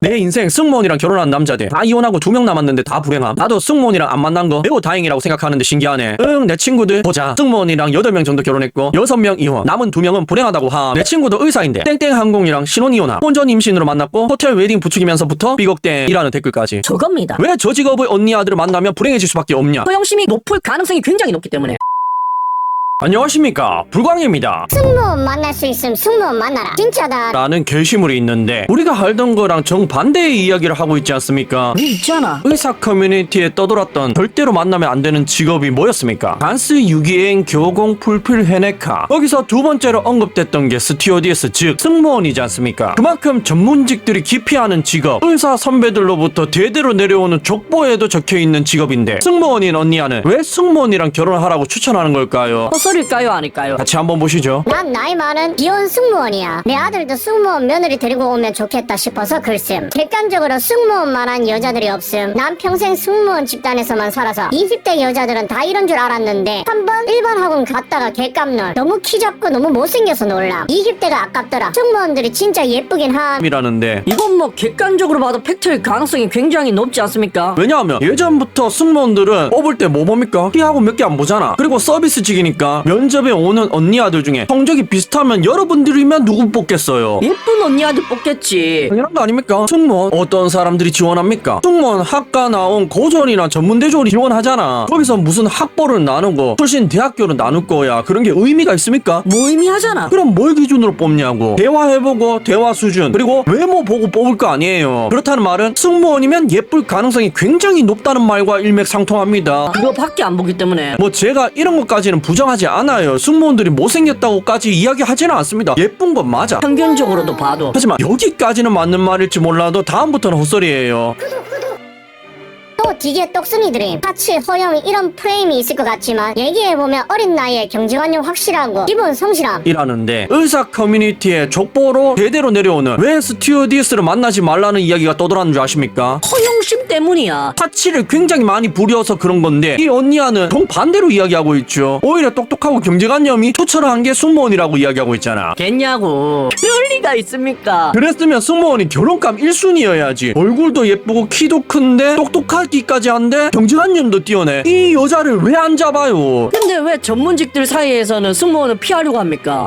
내 인생 승무원이랑 결혼한 남자들 다 이혼하고 2명 남았는데 다 불행함. 나도 승무원이랑 안 만난 거 매우 다행이라고 생각하는데 신기하네. 내 친구들 보자. 승무원이랑 8명 정도 결혼했고 6명 이혼, 남은 2명은 불행하다고 함. 내 친구도 의사인데 땡땡항공이랑 신혼 이혼함. 혼전 임신으로 만났고 호텔 웨딩 부추기면서부터 삐걱땡이라는 댓글까지. 저겁니다. 왜 저 직업의 언니 아들을 만나면 불행해질 수밖에 없냐. 허용심이 높을 가능성이 굉장히 높기 때문에. 안녕하십니까, 불광입니다. 승무원 만날 수 있으면 승무원 만나라. 진짜다. 라는 게시물이 있는데 우리가 알던 거랑 정반대의 이야기를 하고 있지 않습니까? 있잖아. 의사 커뮤니티에 떠돌았던 절대로 만나면 안 되는 직업이 뭐였습니까? 간스 유기행 교공 풀필 헤네카. 거기서 두 번째로 언급됐던 게 스튜어디스, 즉 승무원이지 않습니까? 그만큼 전문직들이 기피하는 직업, 의사 선배들로부터 대대로 내려오는 족보에도 적혀있는 직업인데 승무원인 언니야는 왜 승무원이랑 결혼하라고 추천하는 걸까요? 헛소리일까요 아닐까요? 같이 한번 보시죠. 난 나이 많은 비혼 승무원이야. 내 아들도 승무원 며느리 데리고 오면 좋겠다 싶어서 글씀. 객관적으로 승무원만한 여자들이 없음. 난 평생 승무원 집단에서만 살아서 20대 여자들은 다 이런 줄 알았는데 한번 일반 학원 갔다가 개깜놀. 너무 키 작고 너무 못생겨서 놀람. 20대가 아깝더라. 승무원들이 진짜 예쁘긴 함. 이라는데 이건 뭐 객관적으로 봐도 팩트일 가능성이 굉장히 높지 않습니까? 왜냐하면 예전부터 승무원들은 뽑을 때 뭐 봅니까? 키하고 몇 개 안 보잖아. 그리고 서비스직이니까 면접에 오는 언니 아들 중에 성적이 비슷하면 여러분들이면 누구 뽑겠어요? 예쁜 언니 아들 뽑겠지. 당연한 거 아닙니까? 승무원 어떤 사람들이 지원합니까? 승무원 학과 나온 고졸이나 전문대졸이 지원하잖아. 거기서 무슨 학벌을 나누고 출신 대학교를 나눌 거야. 그런 게 의미가 있습니까? 무의미하잖아. 그럼 뭘 기준으로 뽑냐고. 대화해보고 대화 수준 그리고 외모 보고 뽑을 거 아니에요. 그렇다는 말은 승무원이면 예쁠 가능성이 굉장히 높다는 말과 일맥상통합니다. 그거밖에 안 보기 때문에. 뭐 제가 이런 것까지는 부정하지 않아요. 승무원들이 못생겼다고까지 이야기하지는 않습니다. 예쁜 건 맞아. 평균적으로도 봐도. 하지만 여기까지는 맞는 말일지 몰라도 다음부터는 헛소리예요. 또 되게 똑순이들이 파츠, 허용 이런 프레임이 있을 것 같지만 얘기해보면 어린 나이에 경제관념 확실하고 기본 성실함. 이라는데 의사 커뮤니티의 족보로 대대로 내려오는 왜 스튜어디스를 만나지 말라는 이야기가 떠돌았는 줄 아십니까? 허용심 때문이야. 파치를 굉장히 많이 부려서 그런 건데 이 언니와는 정반대로 이야기하고 있죠. 오히려 똑똑하고 경제관념이 초철한 게 승무원이라고 이야기하고 있잖아. 겠냐고. 그럴 리가 있습니까? 그랬으면 승무원이 결혼감 1순위여야지. 얼굴도 예쁘고 키도 큰데 똑똑하기까지 한데 경제관념도 뛰어내. 이 여자를 왜 안 잡아요? 근데 왜 전문직들 사이에서는 승무원을 피하려고 합니까?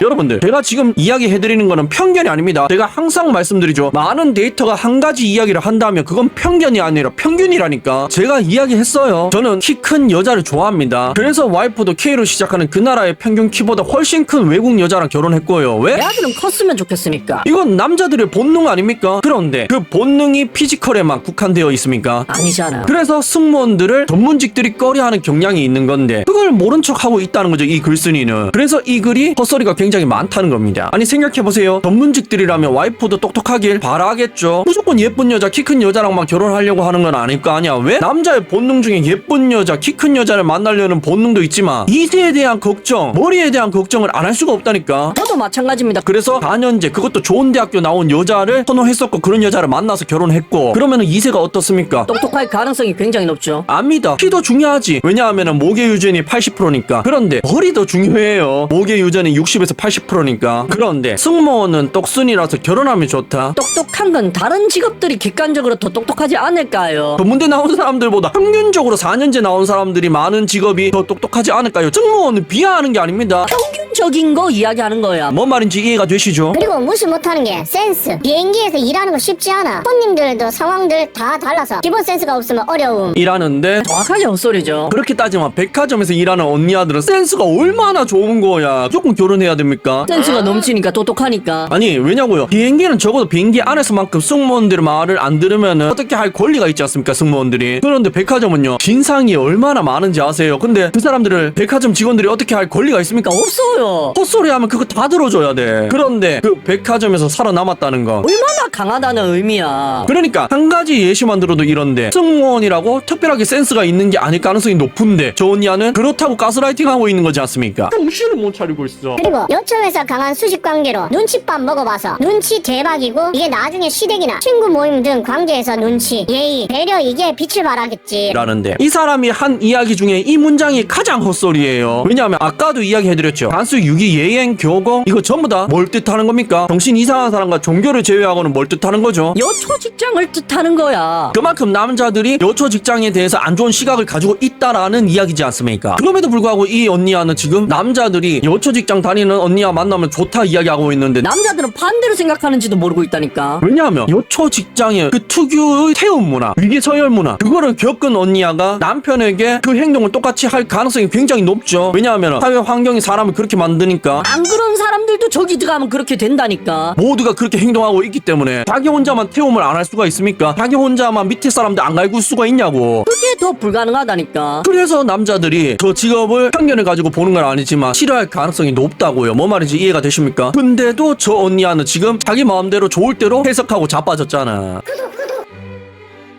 여러분들, 제가 지금 이야기해드리는 거는 편견이 아닙니다. 제가 항상 말씀드리죠. 많은 데이터가 한 가지 이야기를 한다면 그건 편견이 아니라 평균이라니까. 제가 이야기했어요. 저는 키 큰 여자를 좋아합니다. 그래서 와이프도 K로 시작하는 그 나라의 평균 키보다 훨씬 큰 외국 여자랑 결혼했고요. 왜? 내 아들은 컸으면 좋겠으니까. 이건 남자들의 본능 아닙니까? 그런데 그 본능이 피지컬에만 국한되어 있습니까? 아니잖아. 그래서 승무원들을 전문직들이 꺼려하는 경향이 있는 건데 그걸 모른 척하고 있다는 거죠, 이 글쓴이는. 그래서 이 글이 헛소리가 굉장히 많다는 겁니다. 아니 생각해보세요. 전문직들이라면 와이프도 똑똑하길 바라겠죠. 무조건 예쁜 여자, 키 큰 여자랑만 결혼하려고 하는 건 아닐 거 아니야. 왜? 남자의 본능 중에 예쁜 여자, 키 큰 여자를 만나려는 본능도 있지만 이세에 대한 걱정, 머리에 대한 걱정을 안 할 수가 없다니까. 저도 마찬가지입니다. 그래서 4년제 그것도 좋은 대학교 나온 여자를 선호했었고 그런 여자를 만나서 결혼했고 그러면은 이세가 어떻습니까? 똑똑할 가능성이 굉장히 높죠. 압니다. 키도 중요하지. 왜냐하면 모계 유전이 80%니까. 그런데 머리도 중요해요. 모계 유전이 60에서 80%니까. 그런데 승무원은 똑순이라서 결혼하면 좋다. 똑똑한 건 다른 직업들이 객관적으로 더 똑똑하지 않을까요? 전문대 나온 사람들보다 평균적으로 4년제 나온 사람들이 많은 직업이 더 똑똑하지 않을까요? 승무원은 비하하는 게 아닙니다. 평균적인 거 이야기하는 거야. 뭔 말인지 이해가 되시죠? 그리고 무시 못하는 게 센스. 비행기에서 일하는 거 쉽지 않아. 손님들도 상황들 다 달라서 기본 센스가 없으면 어려움. 일하는데 정확하게 헛소리죠. 그렇게 따지면 백화점에서 일하는 언니 아들은 센스가 얼마나 좋은 거야. 무조건 결혼해야 됩니까? 센스가 넘치니까 똑똑하니까. 아니 왜냐고요? 비행기는 적어도 비행기 안에서만큼 승무원들의 말을 안 들으면 어떻게 할 권리가 있지 않습니까, 승무원들이. 그런데 백화점은요, 진상이 얼마나 많은지 아세요? 근데 그 사람들을 백화점 직원들이 어떻게 할 권리가 있습니까? 없어요. 헛소리 하면 그거 다 들어줘야 돼. 그런데 그 백화점에서 살아남았다는 거, 얼마나 강하다는 의미야. 그러니까 한 가지 예시만 들어도 이런 하는데 승무원이라고 특별하게 센스가 있는 게 아닐 가능성이 높은데 저 언니야는 그렇다고 가스라이팅 하고 있는 거지 않습니까? 정신을 못 차리고 있어. 그리고 요청에서 강한 수직 관계로 눈칫밥 먹어봐서 눈치 대박이고 이게 나중에 시댁이나 친구 모임 등 관계에서 눈치, 예의, 배려 이게 빛을 발하겠지. 라는데 이 사람이 한 이야기 중에 이 문장이 가장 헛소리예요. 왜냐하면 아까도 이야기해드렸죠. 단수 유기, 예행, 교공 이거 전부 다 뭘 뜻하는 겁니까? 정신 이상한 사람과 종교를 제외하고는 뭘 뜻하는 거죠? 여초 직장을 뜻하는 거야. 그만큼 남자들이 여초 직장에 대해서 안 좋은 시각을 가지고 있다라는 이야기지 않습니까? 그럼에도 불구하고 이 언니와는 지금 남자들이 여초 직장 다니는 언니와 만나면 좋다 이야기하고 있는데 남자들은 반대로 생각하는지도 모르고 있다니까. 왜냐하면 여초 직장의 그 특유의 태움 문화, 위기 서열 문화 그거를 겪은 언니야가 남편에게 그 행동을 똑같이 할 가능성이 굉장히 높죠. 왜냐하면 사회 환경이 사람을 그렇게 만드니까 안 그런 사람들도 저기 들어가면 그렇게 된다니까. 모두가 그렇게 행동하고 있기 때문에 자기 혼자만 태움을 안 할 수가 있습니까? 자기 혼자만 밑에 사람들 안 갈굴 수가 있냐고. 그게 더 불가능하다니까. 그래서 남자들이 저 직업을 편견을 가지고 보는 건 아니지만 싫어할 가능성이 높다고요. 뭐 말인지 이해가 되십니까? 근데도 저 언니야는 지금 자기 마음대로 좋을 대로 해석하고 자빠졌잖아.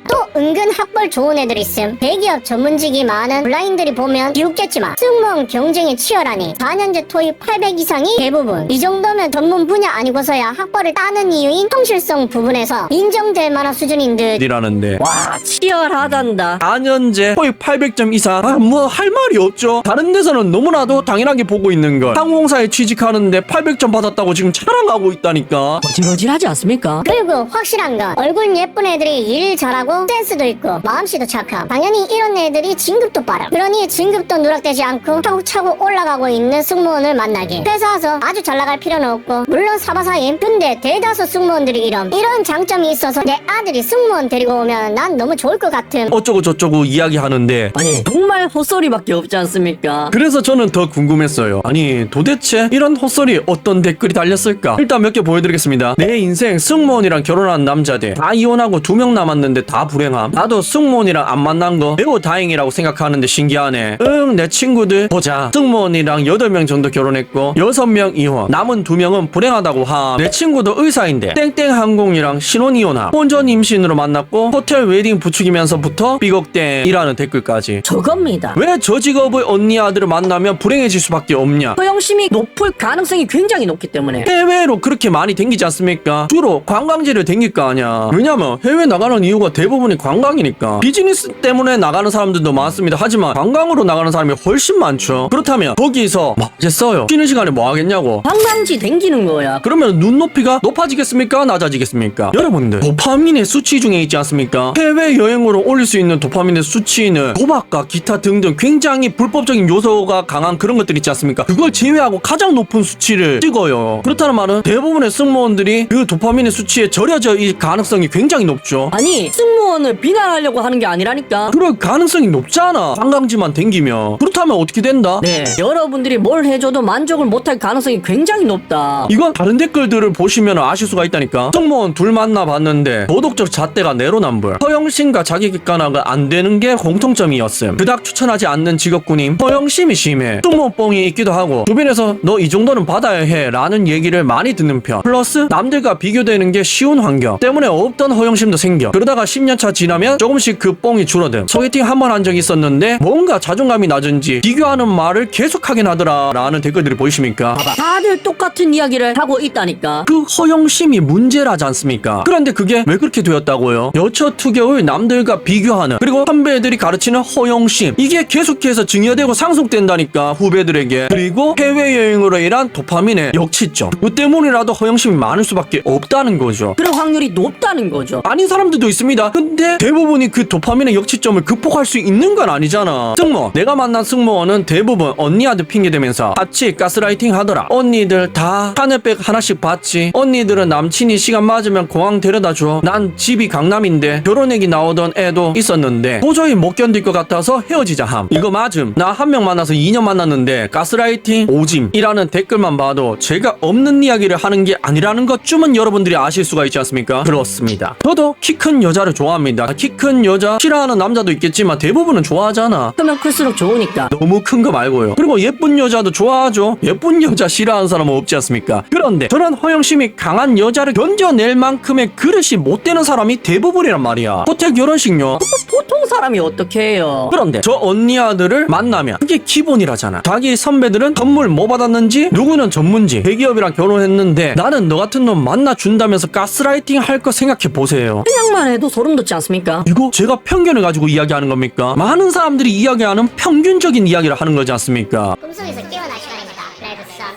또 은근 학벌 좋은 애들 있음. 대기업 전문직이 많은 블라인들이 보면 비웃겠지만 승무원 경쟁이 치열하니 4년제 토익 800 이상이 대부분. 이 정도면 전문 분야 아니고서야 학벌을 따는 이유인 성실성 부분에서 인정될 만한 수준인 듯. 이라는데 와, 치열하단다. 4년제 토익 800점 이상 뭐 할 말이 없죠. 다른 데서는 너무나도 당연하게 보고 있는 걸 항공사에 취직하는데 800점 받았다고 지금 자랑하고 있다니까. 어질어질하지 않습니까? 그리고 확실한 건 얼굴 예쁜 애들이 일 잘하고 센스도 있고 마음씨도 착함. 당연히 이런 애들이 진급도 빠름. 그러니 진급도 누락되지 않고 차곡차곡 올라가고 있는 승무원을 만나길. 회사에서 아주 잘 나갈 필요는 없고 물론 사바사임. 근데 대다수 승무원들이 이런 장점이 있어서 내 아들이 승무원 데리고 오면 난 너무 좋을 것 같음. 어쩌고 저쩌고 이야기하는데 아니, 정말 헛소리밖에 없지 않습니까? 그래서 저는 더 궁금했어요. 아니 도대체 이런 헛소리 어떤 댓글이 달렸을까? 일단 몇 개 보여드리겠습니다. 내 인생 승무원이랑 결혼한 남자들 다 이혼하고 2명 남았는데 다 불행함. 나도 승무원이랑 안 만난 거 매우 다행이라고 생각하는데 신기하네. 내 친구들 보자. 승무원이랑 8명 정도 결혼했고 6명 이혼, 남은 2명은 불행하다고 함. 내 친구도 의사인데 땡땡 항공이랑 신혼 이혼함. 혼전 임신으로 만났고 호텔 웨딩 부추기면서부터 삐걱땡이라는 댓글까지. 저겁니다. 왜 저 직업의 언니 아들을 만나면 불행해질 수밖에 없냐? 허영심이 높을 가능성이 굉장히 높기 때문에. 해외로 그렇게 많이 댕기지 않습니까? 주로 관광지를 댕길 거 아니야. 왜냐면 해외 나가는 이유가 대부분이 관광이니까. 비즈니스 때문에 나가는 사람들도 많습니다. 하지만 관광으로 나가는 사람이 훨씬 많죠. 그렇다면 거기서 뭐 하겠어요? 쉬는 시간에 뭐 하겠냐고. 관광지 댕기는 거야. 그러면 눈높이가 높아지겠습니까? 낮아지겠습니까? 여러분들 도파민의 수치 중에 있지 않습니까? 해외여행으로 올릴 수 있는 도파민의 수치는 도박과 기타 등등 굉장히 불법적인 요소가 강한 그런 것들 있지 않습니까? 그걸 제외하고 가장 높은 수치를 찍어요. 그렇다는 말은 대부분의 승무원들이 그 도파민의 수치에 절여져 이 가능성이 굉장히 높죠. 아니, 승무원을 비난하려고 하는 게 아니라니까. 그럴 가능성이 높잖아. 관광지만 댕기면. 그렇다면 어떻게 된다? 네, 여러분들이 뭘 해줘도 만족을 못할 가능성이 굉장히 높다. 이건 다른 댓글들을 보시면 아실 수가 있다니까. 승무원 둘 만나봤는데 도덕적 잣대가 내로남불. 허영심과 자기 객관화가 안 되는 게 공통점이었음. 그닥 추천하지 않는 직업군임. 허영심이 심해. 승무원뽕이 있기도 하고 주변에서 너 이 정도는 받아야 해 라는 얘기를 많이 듣는 편. 플러스 남들과 비교되는 게 쉬운 환경 때문에 없던 허영심도 생겨. 그러다가 10년차 지나면 조금씩 그 뽕이 줄어듦. 소개팅 한 번 한 적이 있었는데 뭔가 자존감이 낮은지 비교하는 말을 계속하긴 하더라 라는 댓글들이 보이십니까? 다들 똑같은 이야기를 하고 있다니까. 그 허영심이 문제라지 않습니까? 그런데 그게 왜 그렇게 되었다고요? 여처투격을 남들과 비교하는, 그리고 선배들이 가르치는 허영심, 이게 계속해서 증여되고 상속된다니까 후배들에게. 그리고 해외여행으로 인한 도파민의 역치점, 그 때문이라도 허영심이 많을 수밖에 없다는 거죠. 그럴 확률이 높다는 거죠. 아닌 사람들도 있습니다. 근데 대부분이 그 도파민의 역치점을 극복할 수 있는 건 아니잖아. 승무원, 내가 만난 승무원은 대부분 언니한테 핑계대면서 같이 가스라이팅 하더라. 언니들 다 하늘백 하나씩 받지. 언니들은 남친이 시간 맞으면 공항 데려다줘. 난 집이 강남인데 결혼 얘기 나오던 애도 있었는데 도저히 못 견딜 것 같아서 헤어지자 함. 이거 맞음. 나 한 명 만나서 2년 만났는데 가스라이팅 오짐이라는 댓글만 봐도 제가 없는 이야기를 하는 게 아니라는 것쯤은 여러분들이 아실 수가 있지 않습니까? 그렇습니다. 저도 키 큰 여자를 좋아합니다. 겁니다. 키 큰 여자 싫어하는 남자도 있겠지만 대부분은 좋아하잖아. 크면 클수록 좋으니까. 너무 큰 거 말고요. 그리고 예쁜 여자도 좋아하죠. 예쁜 여자 싫어하는 사람은 없지 않습니까? 그런데 저런 허영심이 강한 여자를 견뎌낼 만큼의 그릇이 못 되는 사람이 대부분이란 말이야. 호텔 결혼식요. 보통 사람이 어떻게 해요? 그런데 저 언니 아들을 만나면 그게 기본이라잖아. 자기 선배들은 선물 뭐 받았는지, 누구는 전문직, 대기업이랑 결혼했는데 나는 너 같은 놈 만나준다면서 가스라이팅 할 거 생각해 보세요. 생각만 해도 소름 돋지 않습니까? 이거 제가 편견을 가지고 이야기하는 겁니까? 많은 사람들이 이야기하는 평균적인 이야기를 하는 거지 않습니까? 꿈속에서 깨어날 시간입니다. 레드 선.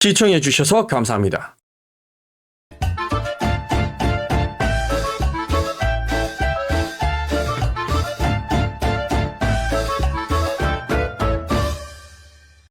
시청해주셔서 감사합니다.